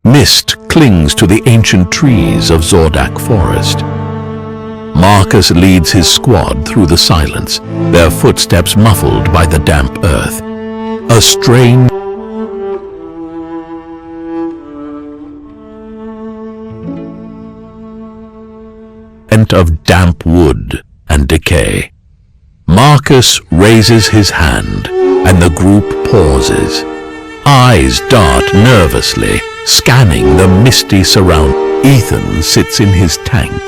Mist clings to the ancient trees of Zordak Forest. Marcus leads his squad through the silence, their footsteps muffled by the damp earth. A strange scent of damp wood and decay. Marcus raises his hand, and the group pauses. Eyes dart nervously, scanning the misty surround. Ethan sits in his tank,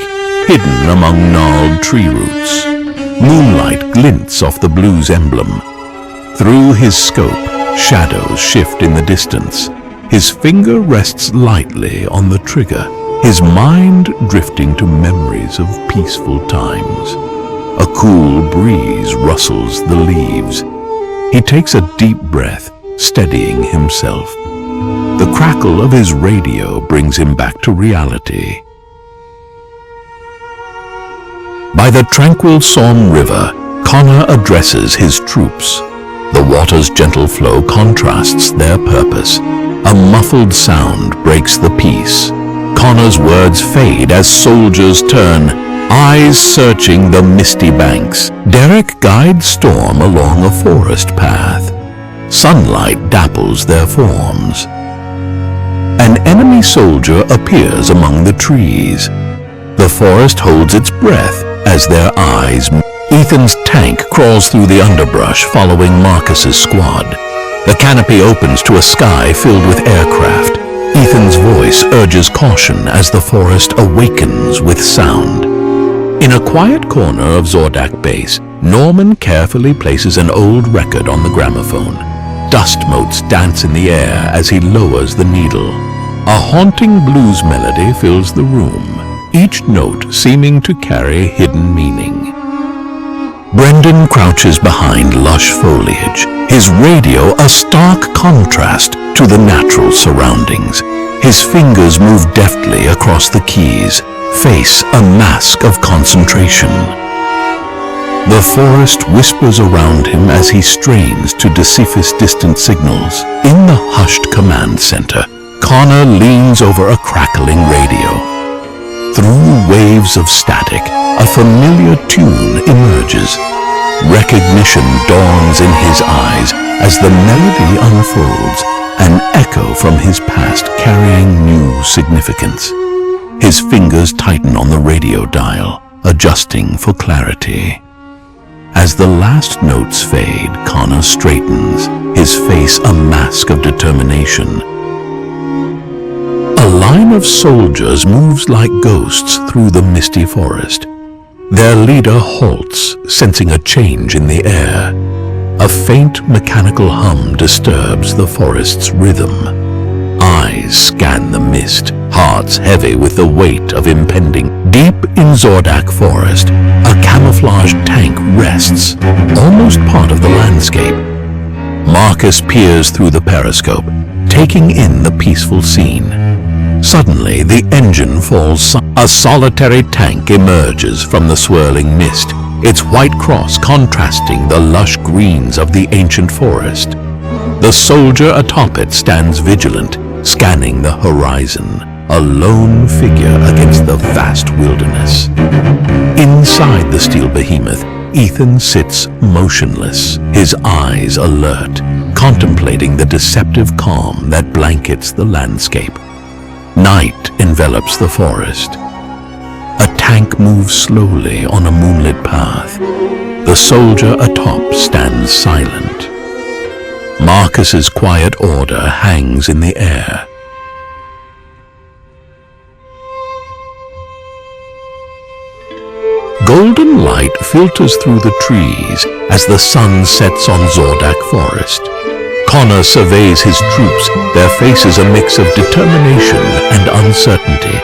hidden among gnarled tree roots. Moonlight glints off the blue's emblem. Through his scope, shadows shift in the distance. His finger rests lightly on the trigger, his mind drifting to memories of peaceful times. A cool breeze rustles the leaves. He takes a deep breath, steadying himself. The crackle of his radio brings him back to reality. By the tranquil Somme River, Connor addresses his troops. The water's gentle flow contrasts their purpose. A muffled sound breaks the peace. Connor's words fade as soldiers turn, eyes searching the misty banks. Derek guides Storm along a forest path. Sunlight dapples their forms. An enemy soldier appears among the trees. The forest holds its breath as their eyes meet. Ethan's tank crawls through the underbrush following Marcus's squad. The canopy opens to a sky filled with aircraft. Ethan's voice urges caution as the forest awakens with sound. In a quiet corner of Zordak Base, Norman carefully places an old record on the gramophone. Dust motes dance in the air as he lowers the needle. A haunting blues melody fills the room, each note seeming to carry hidden meaning. Brendan crouches behind lush foliage, his radio a stark contrast to the natural surroundings. His fingers move deftly across the keys, face a mask of concentration. The forest whispers around him as he strains to decipher distant signals. In the hushed command center, Connor leans over a crackling radio. Through waves of static, a familiar tune emerges. Recognition dawns in his eyes as the melody unfolds, an echo from his past carrying new significance. His fingers tighten on the radio dial, adjusting for clarity. As the last notes fade, Connor straightens, his face a mask of determination. A line of soldiers moves like ghosts through the misty forest. Their leader halts, sensing a change in the air. A faint mechanical hum disturbs the forest's rhythm. Eyes scan the mist, hearts heavy with the weight of impending. Deep in Zordak Forest, a camouflaged tank rests, almost part of the landscape. Marcus peers through the periscope, taking in the peaceful scene. Suddenly, the engine falls. A solitary tank emerges from the swirling mist, its white cross contrasting the lush greens of the ancient forest. The soldier atop it stands vigilant, scanning the horizon, a lone figure against the vast wilderness. Inside the steel behemoth, Ethan sits motionless, his eyes alert, contemplating the deceptive calm that blankets the landscape. Night envelops the forest. A tank moves slowly on a moonlit path. The soldier atop stands silent. Marcus's quiet order hangs in the air. Golden light filters through the trees as the sun sets on Zordak Forest. Connor surveys his troops, their faces a mix of determination and uncertainty.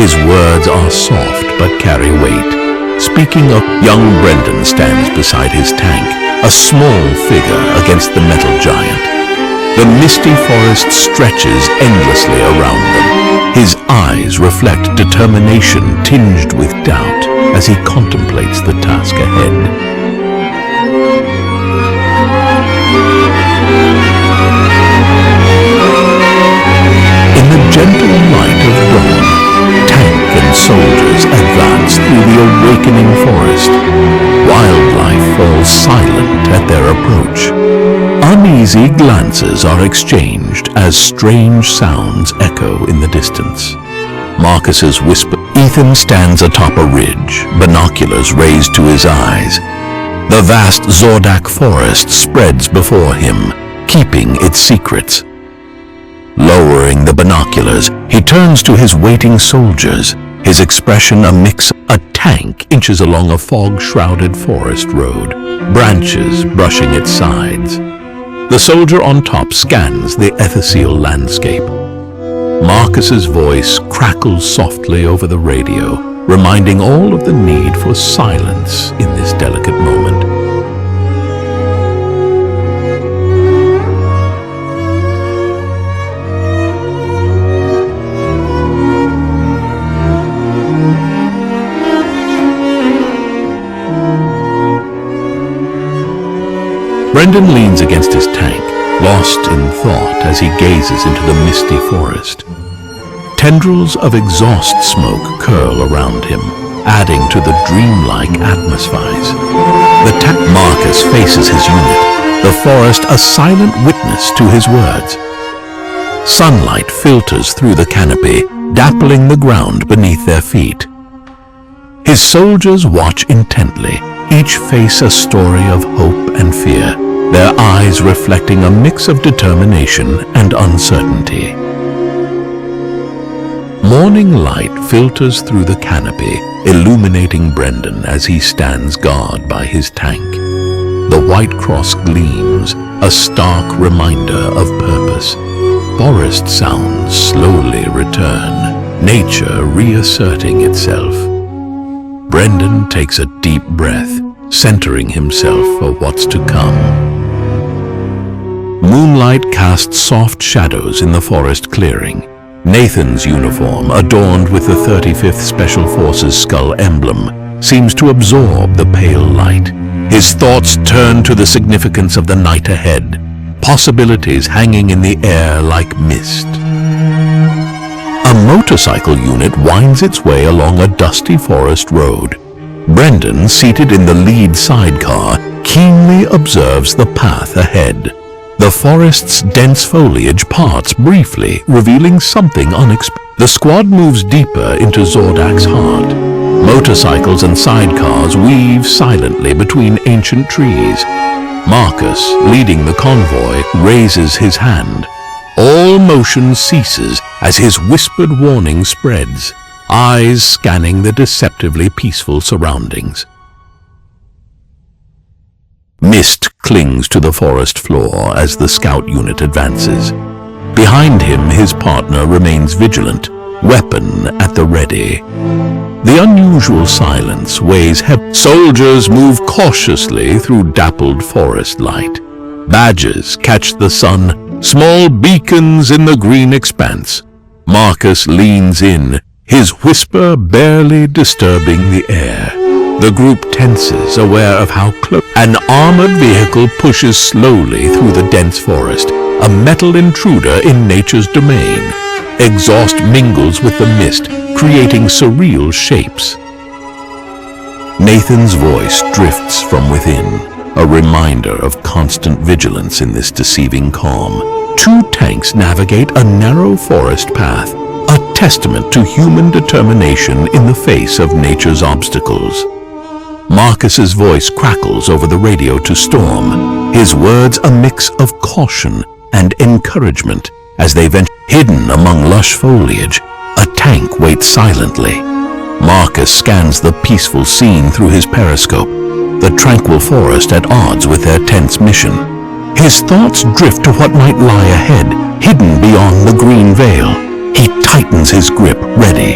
His words are soft but carry weight. Speaking of, young Brendan stands beside his tank, a small figure against the metal giant. The misty forest stretches endlessly around them. His eyes reflect determination tinged with doubt as he contemplates the task ahead. In the gentle light of dawn, tank and soldiers advance through the awakening forest. Wildlife falls silent at their approach. Uneasy glances are exchanged as strange sounds echo in the distance. Marcus's whisper. Ethan stands atop a ridge, binoculars raised to his eyes. The vast Zordak forest spreads before him, keeping its secrets. Lowering the binoculars, he turns to his waiting soldiers, his expression a mix. A tank inches along a fog-shrouded forest road, branches brushing its sides. The soldier on top scans the ethereal landscape. Marcus's voice crackles softly over the radio, reminding all of the need for silence in this delicate moment. Brendan leans against his tank, lost in thought as he gazes into the misty forest. Tendrils of exhaust smoke curl around him, adding to the dreamlike atmospheres. Marcus faces his unit, the forest a silent witness to his words. Sunlight filters through the canopy, dappling the ground beneath their feet. His soldiers watch intently, each face a story of hope and fear, their eyes reflecting a mix of determination and uncertainty. Morning light filters through the canopy, illuminating Brendan as he stands guard by his tank. The white cross gleams, a stark reminder of purpose. Forest sounds slowly return, nature reasserting itself. Brendan takes a deep breath, centering himself for what's to come. Moonlight casts soft shadows in the forest clearing. Nathan's uniform, adorned with the 35th Special Forces skull emblem, seems to absorb the pale light. His thoughts turn to the significance of the night ahead, possibilities hanging in the air like mist. A motorcycle unit winds its way along a dusty forest road. Brendan, seated in the lead sidecar, keenly observes the path ahead. The forest's dense foliage parts briefly, revealing something unexpected. The squad moves deeper into Zordak's heart. Motorcycles and sidecars weave silently between ancient trees. Marcus, leading the convoy, raises his hand. All motion ceases as his whispered warning spreads, eyes scanning the deceptively peaceful surroundings. Mist clings to the forest floor as the scout unit advances. Behind him, his partner remains vigilant, weapon at the ready. The unusual silence weighs heavy. Soldiers move cautiously through dappled forest light. Badges catch the sun, small beacons in the green expanse. Marcus leans in, his whisper barely disturbing the air. The group tenses, aware of how close. An armored vehicle pushes slowly through the dense forest, a metal intruder in nature's domain. Exhaust mingles with the mist, creating surreal shapes. Nathan's voice drifts from within, a reminder of constant vigilance in this deceiving calm. Two tanks navigate a narrow forest path, a testament to human determination in the face of nature's obstacles. Marcus's voice crackles over the radio to Storm, his words a mix of caution and encouragement as they venture. Hidden among lush foliage, a tank waits silently. Marcus scans the peaceful scene through his periscope, the tranquil forest at odds with their tense mission. His thoughts drift to what might lie ahead, hidden beyond the green veil. He tightens his grip, ready.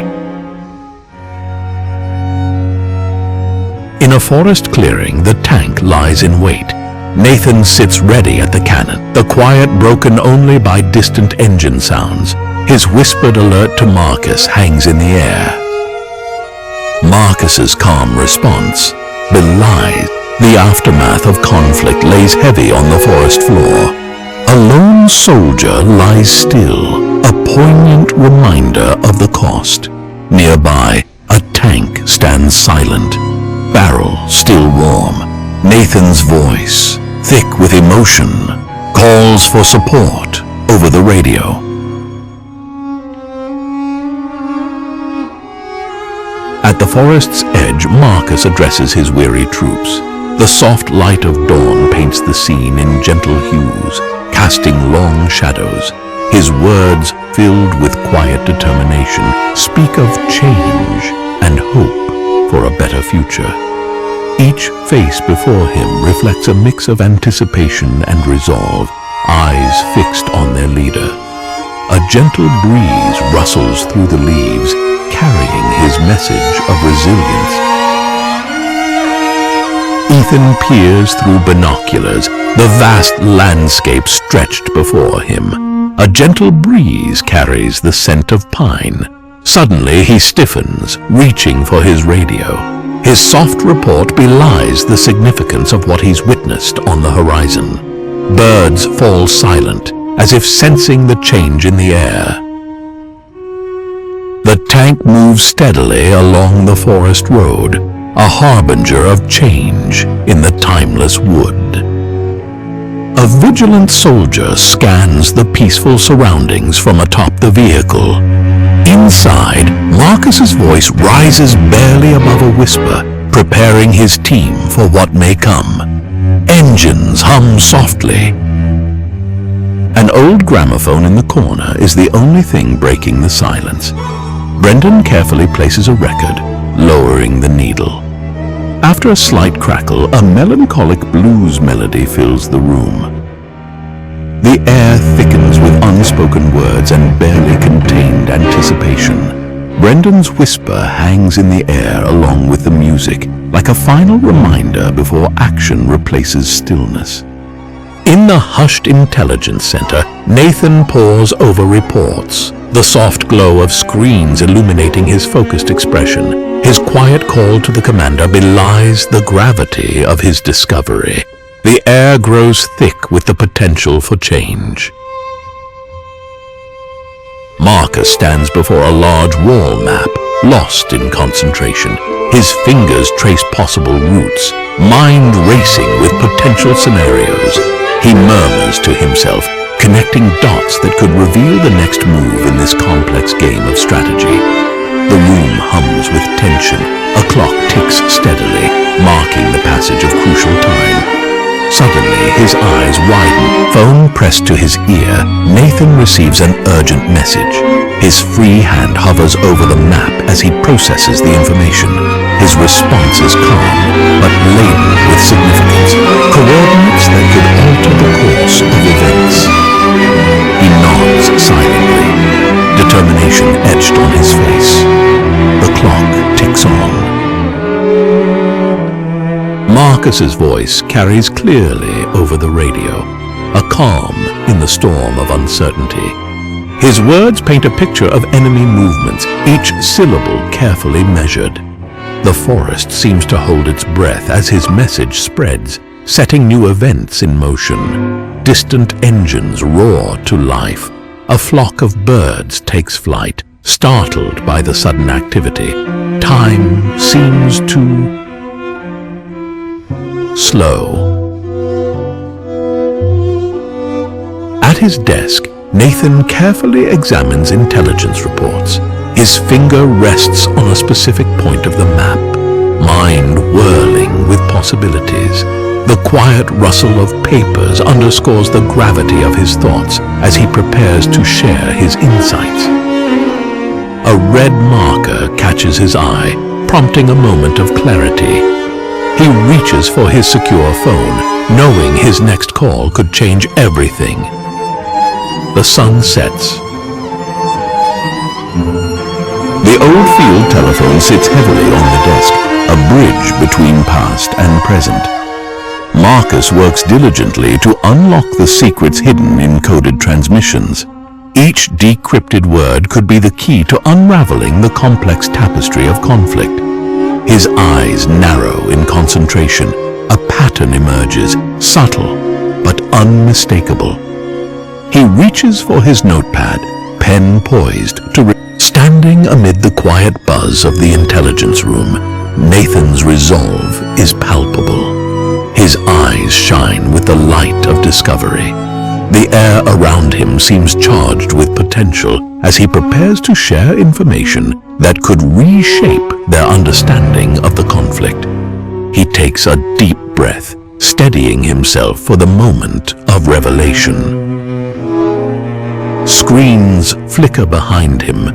In a forest clearing, the tank lies in wait. Nathan sits ready at the cannon, the quiet broken only by distant engine sounds. His whispered alert to Marcus hangs in the air. Marcus's calm response belies The aftermath of conflict lays heavy on the forest floor. A lone soldier lies still, a poignant reminder of the cost. Nearby, a tank stands silent, barrel still warm. Nathan's voice, thick with emotion, calls for support over the radio. At the forest's edge, Marcus addresses his weary troops. The soft light of dawn paints the scene in gentle hues, casting long shadows. His words, filled with quiet determination, speak of change and hope for a better future. Each face before him reflects a mix of anticipation and resolve, eyes fixed on their leader. A gentle breeze rustles through the leaves, carrying his message of resilience. Ethan peers through binoculars, the vast landscape stretched before him. A gentle breeze carries the scent of pine. Suddenly he stiffens, reaching for his radio. His soft report belies the significance of what he's witnessed on the horizon. Birds fall silent, as if sensing the change in the air. The tank moves steadily along the forest road, a harbinger of change in the timeless wood. A vigilant soldier scans the peaceful surroundings from atop the vehicle. Inside, Marcus's voice rises barely above a whisper, preparing his team for what may come. Engines hum softly. An old gramophone in the corner is the only thing breaking the silence. Brendan carefully places a record, lowering the needle. After a slight crackle, a melancholic blues melody fills the room. The air thickens with unspoken words and barely contained anticipation. Brendan's whisper hangs in the air along with the music, like a final reminder before action replaces stillness. In the hushed intelligence center, Nathan pores over reports, the soft glow of screens illuminating his focused expression. His quiet call to the commander belies the gravity of his discovery. The air grows thick with the potential for change. Marcus stands before a large wall map, lost in concentration. His fingers trace possible routes, mind racing with potential scenarios. He murmurs to himself, connecting dots that could reveal the next move in this complex game of strategy. The room hums with tension. A clock ticks steadily, marking the passage of crucial time. Suddenly, his eyes widen. Phone pressed to his ear, Nathan receives an urgent message. His free hand hovers over the map as he processes the information. His response is calm, but laden with significance. Coordinates that could alter the course of events. He nods silently, determination etched on his face. The clock ticks on. Marcus's voice carries clearly over the radio, a calm in the storm of uncertainty. His words paint a picture of enemy movements, each syllable carefully measured. The forest seems to hold its breath as his message spreads, setting new events in motion. Distant engines roar to life. A flock of birds takes flight, startled by the sudden activity. Time seems to slow. At his desk, Nathan carefully examines intelligence reports. His finger rests on a specific point of the map, mind whirling with possibilities. The quiet rustle of papers underscores the gravity of his thoughts as he prepares to share his insights. A red marker catches his eye, prompting a moment of clarity. He reaches for his secure phone, knowing his next call could change everything. The sun sets. The old field telephone sits heavily on the desk, a bridge between past and present. Marcus works diligently to unlock the secrets hidden in coded transmissions. Each decrypted word could be the key to unraveling the complex tapestry of conflict. His eyes narrow in concentration, a pattern emerges, subtle but unmistakable. He reaches for his notepad, pen poised to standing amid the quiet buzz of the intelligence room. Nathan's resolve is palpable. His eyes shine with the light of discovery. The air around him seems charged with potential as he prepares to share information that could reshape their understanding of the conflict. He takes a deep breath, steadying himself for the moment of revelation. Screens flicker behind him.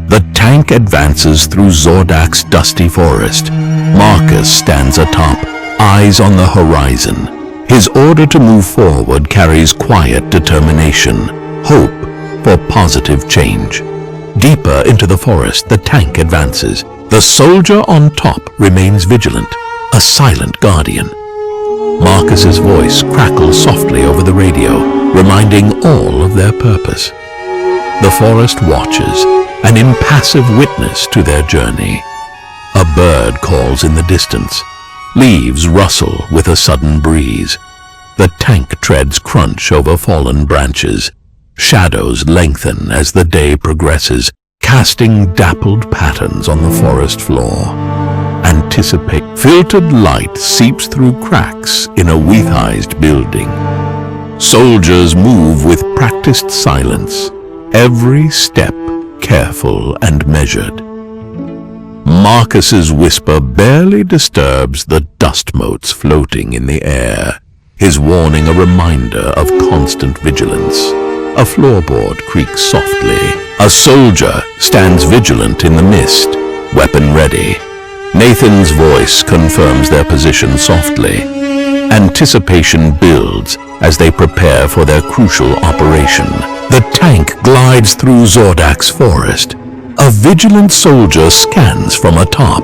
The tank advances through Zordak's dusty forest. Marcus stands atop, eyes on the horizon. His order to move forward carries quiet determination, hope for positive change. Deeper into the forest, the tank advances. The soldier on top remains vigilant, a silent guardian. Marcus's voice crackles softly over the radio, reminding all of their purpose. The forest watches, an impassive witness to their journey. A bird calls in the distance. Leaves rustle with a sudden breeze. The tank treads crunch over fallen branches. Shadows lengthen as the day progresses, casting dappled patterns on the forest floor. Anticipate. Filtered light seeps through cracks in a weatheized building. Soldiers move with practiced silence, every step careful and measured. Marcus's whisper barely disturbs the dust motes floating in the air, his warning a reminder of constant vigilance. A floorboard creaks softly. A soldier stands vigilant in the mist, weapon ready. Nathan's voice confirms their position softly. Anticipation builds as they prepare for their crucial operation. The tank glides through Zordak's forest. A vigilant soldier scans from atop.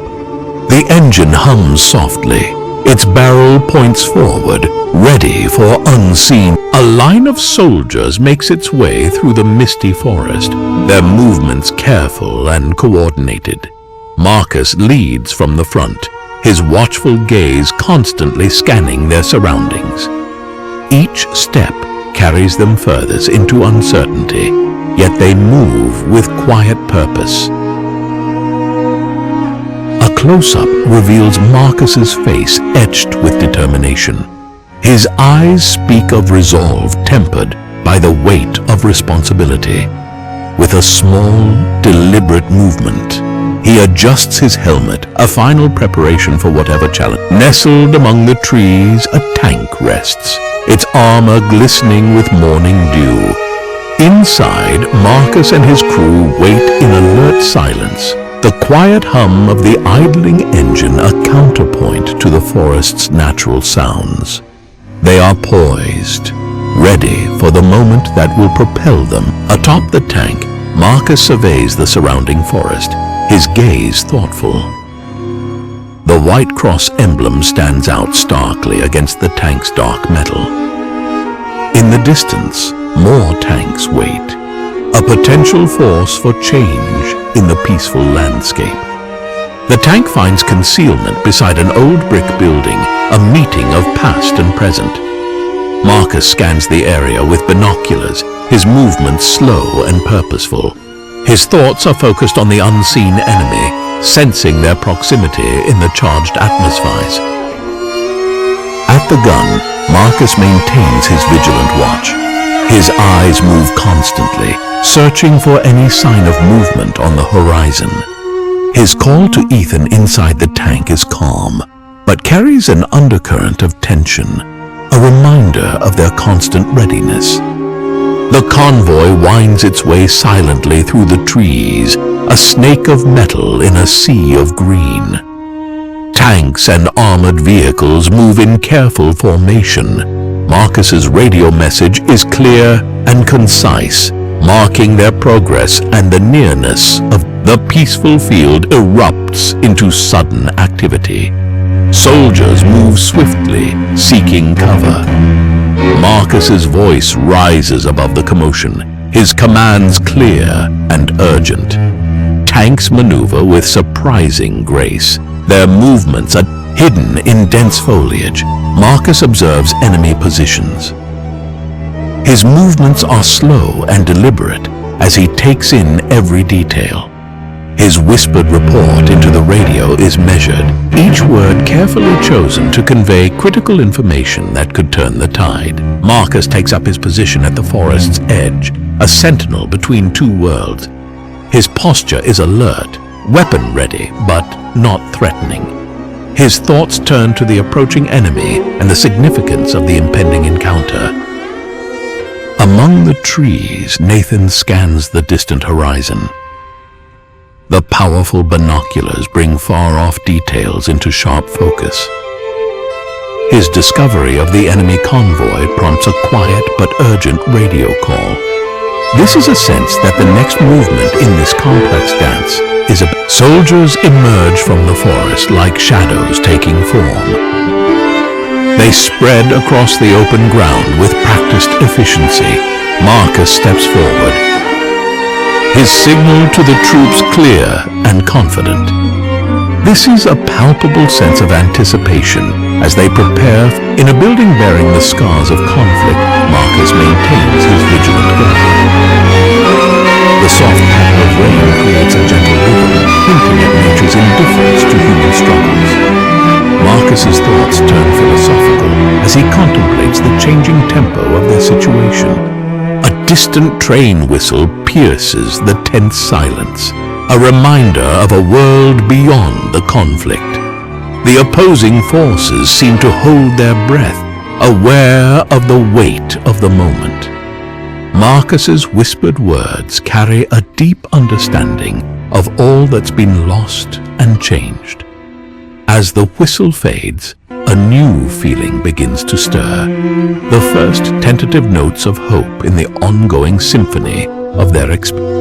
The engine hums softly. Its barrel points forward, ready for unseen. A line of soldiers makes its way through the misty forest, their movements careful and coordinated. Marcus leads from the front, his watchful gaze constantly scanning their surroundings. Each step carries them furthest into uncertainty, yet they move with quiet purpose. A close-up reveals Marcus's face etched with determination. His eyes speak of resolve tempered by the weight of responsibility. With a small, deliberate movement, he adjusts his helmet, a final preparation for whatever challenge. Nestled among the trees, a tank rests, its armor glistening with morning dew. Inside, Marcus and his crew wait in alert silence, the quiet hum of the idling engine a counterpoint to the forest's natural sounds. They are poised, ready for the moment that will propel them. Atop the tank, Marcus surveys the surrounding forest, his gaze thoughtful. The White Cross emblem stands out starkly against the tank's dark metal. In the distance, more tanks wait, a potential force for change in the peaceful landscape. The tank finds concealment beside an old brick building, a meeting of past and present. Marcus scans the area with binoculars, his movements slow and purposeful. His thoughts are focused on the unseen enemy, sensing their proximity in the charged atmospheres. At the gun, Marcus maintains his vigilant watch. His eyes move constantly, searching for any sign of movement on the horizon. His call to Ethan inside the tank is calm, but carries an undercurrent of tension, a reminder of their constant readiness. The convoy winds its way silently through the trees, a snake of metal in a sea of green. Tanks and armored vehicles move in careful formation. Marcus's radio message is clear and concise, marking their progress, and the nearness of the peaceful field erupts into sudden activity. Soldiers move swiftly, seeking cover. Marcus's voice rises above the commotion, his commands clear and urgent. tanks maneuver with surprising grace. Their movements are hidden in dense foliage. Marcus observes enemy positions. His movements are slow and deliberate as he takes in every detail. His whispered report into the radio is measured, each word carefully chosen to convey critical information that could turn the tide. Marcus takes up his position at the forest's edge, a sentinel between two worlds. His posture is alert, weapon ready, but not threatening. His thoughts turn to the approaching enemy and the significance of the impending encounter. Among the trees, Nathan scans the distant horizon. The powerful binoculars bring far-off details into sharp focus. His discovery of the enemy convoy prompts a quiet but urgent radio call. This is a sense that the next movement in this complex dance is soldiers emerge from the forest like shadows taking form. They spread across the open ground with practiced efficiency. Marcus steps forward, his signal to the troops clear and confident. This is a palpable sense of anticipation as they prepare. In a building bearing the scars of conflict, Marcus maintains his vigilant guard. The soft patter of rain creates a gentle rhythm, hinting at nature's indifference to human struggles. Marcus's thoughts turn philosophical as he contemplates the changing tempo of their situation. A distant train whistle pierces the tense silence, a reminder of a world beyond the conflict. The opposing forces seem to hold their breath, aware of the weight of the moment. Marcus's whispered words carry a deep understanding of all that's been lost and changed. As the whistle fades, a new feeling begins to stir, the first tentative notes of hope in the ongoing symphony of their experience.